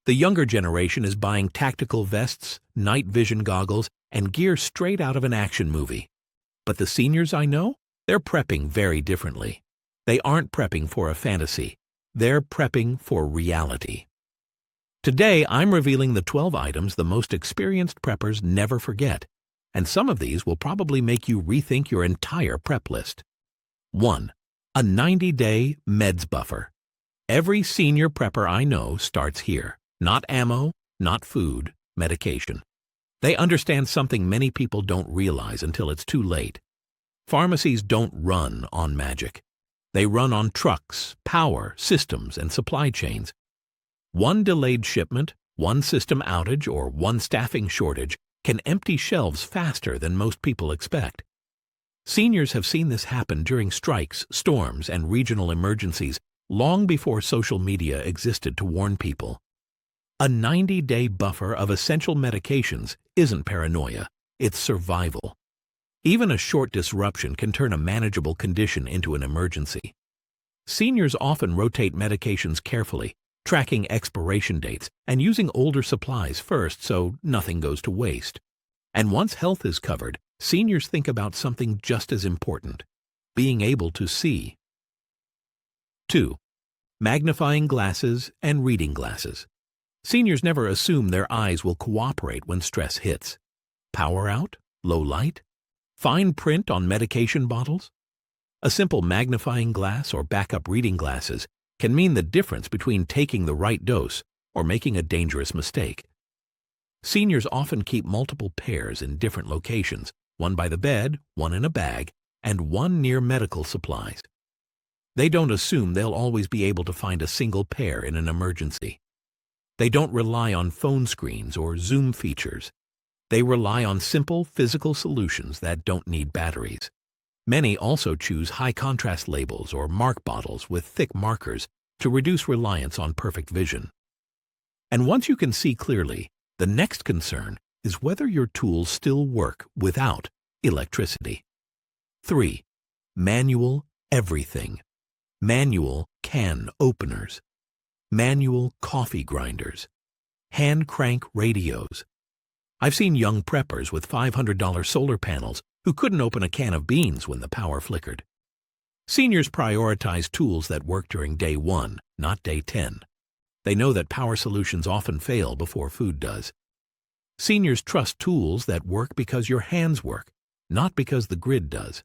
The younger generation is buying tactical vests, night vision goggles, and gear straight out of an action movie. But the seniors I know, they're prepping very differently. They aren't prepping for a fantasy. They're prepping for reality. Today, I'm revealing the 12 items the most experienced preppers never forget, and some of these will probably make you rethink your entire prep list. 1. A 90-day meds buffer. Every senior prepper I know starts here. Not ammo, not food, medication. They understand something many people don't realize until it's too late. Pharmacies don't run on magic. They run on trucks, power, systems, and supply chains. One delayed shipment, one system outage, or one staffing shortage can empty shelves faster than most people expect. Seniors have seen this happen during strikes, storms, and regional emergencies long before social media existed to warn people. A 90-day buffer of essential medications isn't paranoia, it's survival. Even a short disruption can turn a manageable condition into an emergency. Seniors often rotate medications carefully, tracking expiration dates and using older supplies first so nothing goes to waste. And once health is covered, seniors think about something just as important: being able to see. 2. Magnifying glasses and reading glasses. Seniors never assume their eyes will cooperate when stress hits. Power out? Low light? Fine print on medication bottles? A simple magnifying glass or backup reading glasses can mean the difference between taking the right dose or making a dangerous mistake. Seniors often keep multiple pairs in different locations, one by the bed, one in a bag, and one near medical supplies. They don't assume they'll always be able to find a single pair in an emergency. They don't rely on phone screens or Zoom features. They rely on simple physical solutions that don't need batteries. Many also choose high-contrast labels or mark bottles with thick markers to reduce reliance on perfect vision. And once you can see clearly, the next concern is whether your tools still work without electricity. 3. Manual everything. Manual can openers. Manual coffee grinders. Hand crank radios. I've seen young preppers with $500 solar panels who couldn't open a can of beans when the power flickered. Seniors prioritize tools that work during day 1, not day 10. They know that power solutions often fail before food does. Seniors trust tools that work because your hands work, not because the grid does.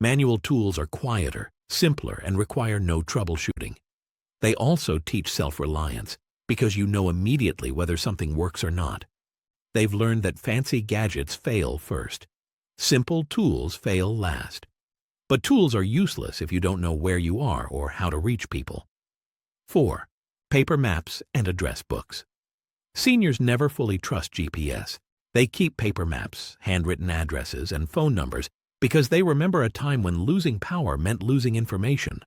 Manual tools are quieter, simpler, and require no troubleshooting. They also teach self-reliance because you know immediately whether something works or not. They've learned that fancy gadgets fail first. Simple tools fail last. But tools are useless if you don't know where you are or how to reach people. 4. Paper maps and address books. Seniors never fully trust GPS. They keep paper maps, handwritten addresses, and phone numbers because they remember a time when losing power meant losing information.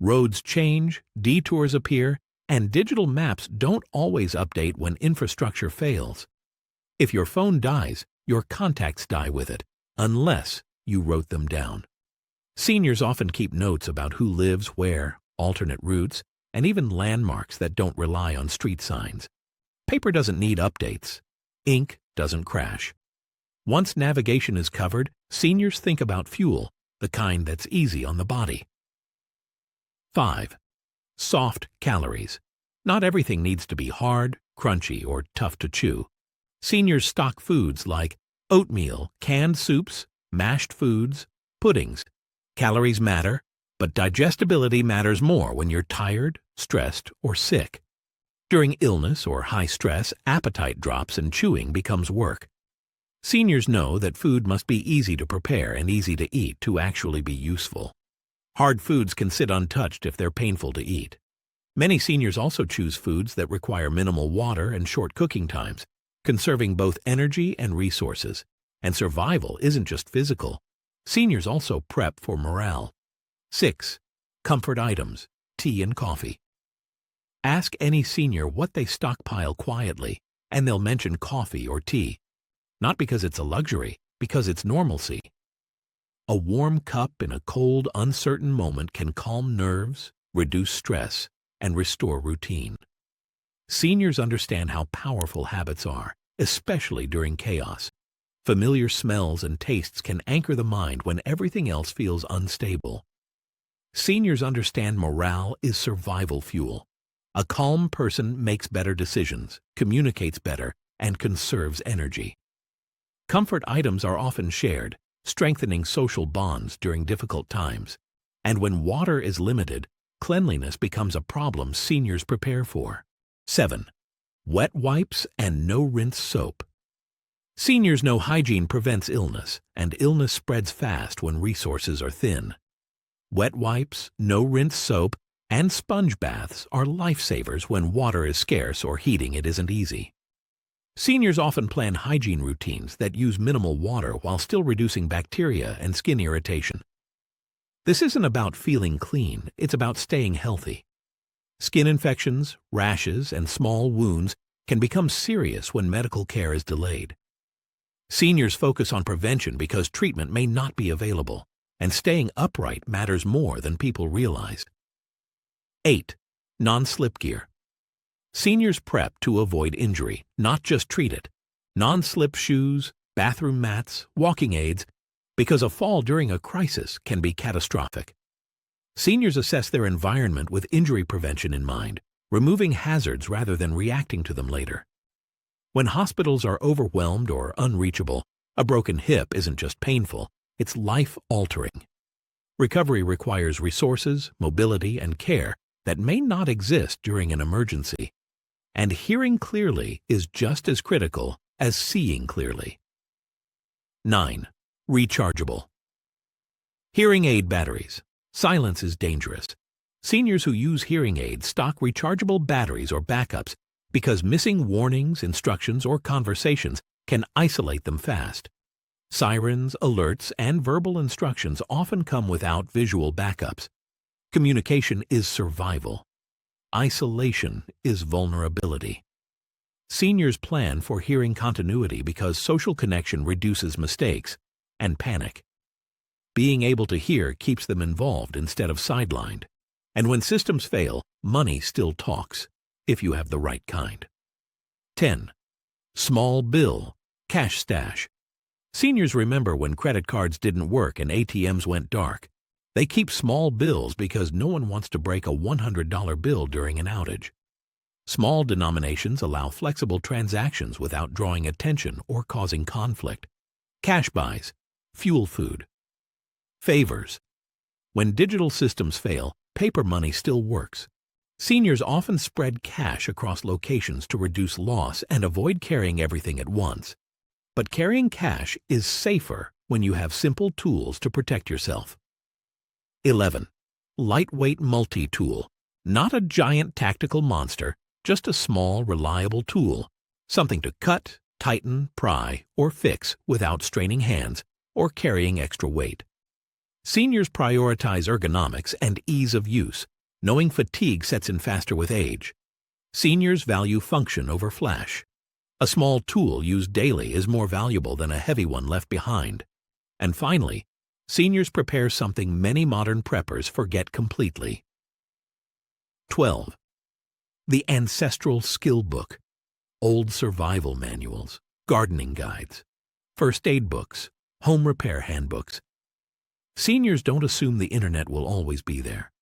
Roads change, detours appear, and digital maps don't always update when infrastructure fails. If your phone dies, your contacts die with it, unless you wrote them down. Seniors often keep notes about who lives where, alternate routes, and even landmarks that don't rely on street signs. Paper doesn't need updates. Ink doesn't crash. Once navigation is covered, seniors think about fuel, the kind that's easy on the body. 5. Soft calories. Not everything needs to be hard, crunchy, or tough to chew. Seniors stock foods like oatmeal, canned soups, mashed foods, puddings. Calories matter, but digestibility matters more when you're tired, stressed, or sick. During illness or high stress, appetite drops and chewing becomes work. Seniors know that food must be easy to prepare and easy to eat to actually be useful. Hard foods can sit untouched if they're painful to eat. Many seniors also choose foods that require minimal water and short cooking times, conserving both energy and resources. And survival isn't just physical. Seniors also prep for morale. 6. Comfort items, tea and coffee. Ask any senior what they stockpile quietly, and they'll mention coffee or tea. Not because it's a luxury, because it's normalcy. A warm cup in a cold, uncertain moment can calm nerves, reduce stress, and restore routine. Seniors understand how powerful habits are, especially during chaos. Familiar smells and tastes can anchor the mind when everything else feels unstable. Seniors understand morale is survival fuel. A calm person makes better decisions, communicates better, and conserves energy. Comfort items are often shared, strengthening social bonds during difficult times. And when water is limited, cleanliness becomes a problem seniors prepare for. 7. Wet wipes and no-rinse soap. Seniors know hygiene prevents illness, and illness spreads fast when resources are thin. Wet wipes, no-rinse soap, and sponge baths are lifesavers when water is scarce or heating it isn't easy. Seniors often plan hygiene routines that use minimal water while still reducing bacteria and skin irritation. This isn't about feeling clean, it's about staying healthy. Skin infections, rashes, and small wounds can become serious when medical care is delayed. Seniors focus on prevention because treatment may not be available, and staying upright matters more than people realize. 8. Non-slip gear. Seniors prep to avoid injury, not just treat it. Non-slip shoes, bathroom mats, walking aids, because a fall during a crisis can be catastrophic. Seniors assess their environment with injury prevention in mind, removing hazards rather than reacting to them later. When hospitals are overwhelmed or unreachable, a broken hip isn't just painful, it's life-altering. Recovery requires resources, mobility, and care that may not exist during an emergency. And hearing clearly is just as critical as seeing clearly. 9. Rechargeable. Hearing aid batteries. Silence is dangerous. Seniors who use hearing aids stock rechargeable batteries or backups because missing warnings, instructions, or conversations can isolate them fast. Sirens, alerts, and verbal instructions often come without visual backups. Communication is survival. Isolation is vulnerability. Seniors plan for hearing continuity because social connection reduces mistakes and panic. Being able to hear keeps them involved instead of sidelined. And when systems fail, money still talks, if you have the right kind. 10. Small bill, cash stash. Seniors remember when credit cards didn't work and ATMs went dark. They keep small bills because no one wants to break a $100 bill during an outage. Small denominations allow flexible transactions without drawing attention or causing conflict. Cash buys, fuel food. Favors. When digital systems fail, paper money still works. Seniors often spread cash across locations to reduce loss and avoid carrying everything at once. But carrying cash is safer when you have simple tools to protect yourself. 11. Lightweight multi-tool. Not a giant tactical monster, just a small, reliable tool. Something to cut, tighten, pry, or fix without straining hands or carrying extra weight. Seniors prioritize ergonomics and ease of use, knowing fatigue sets in faster with age. Seniors value function over flash. A small tool used daily is more valuable than a heavy one left behind. And finally, seniors prepare something many modern preppers forget completely. 12. The Ancestral Skill Book. Old survival manuals, gardening guides, first aid books, home repair handbooks. Seniors don't assume the internet will always be there.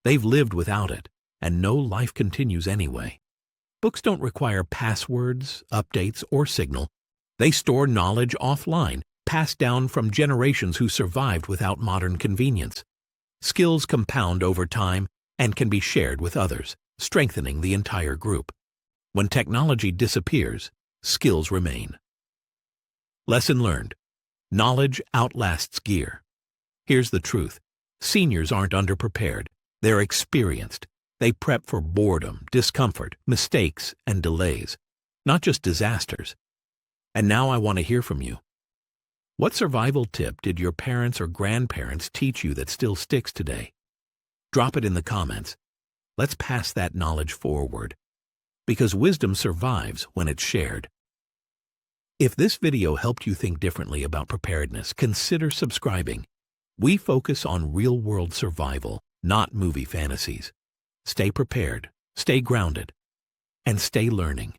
They've lived without it, and know life continues anyway. Books don't require passwords, updates, or signal. They store knowledge offline, passed down from generations who survived without modern convenience. Skills compound over time and can be shared with others, strengthening the entire group. When technology disappears, skills remain. Lesson learned. Knowledge outlasts gear. Here's the truth. Seniors aren't underprepared. They're experienced. They prep for boredom, discomfort, mistakes, and delays, not just disasters. And now I want to hear from you. What survival tip did your parents or grandparents teach you that still sticks today? Drop it in the comments. Let's pass that knowledge forward, because wisdom survives when it's shared. If this video helped you think differently about preparedness, consider subscribing. We focus on real-world survival, not movie fantasies. Stay prepared, stay grounded, and stay learning.